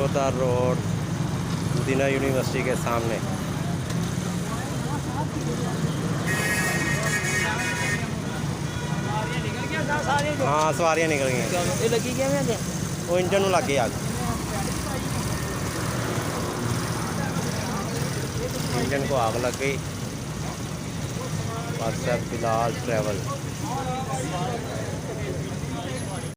कोतार road Medina university के सामने। हाँ सवारियाँ निकल गई। लगी क्या वो इंजन लग गई आग, इंजन को आग लग गई। बादशाह बिलाल ट्रैवल।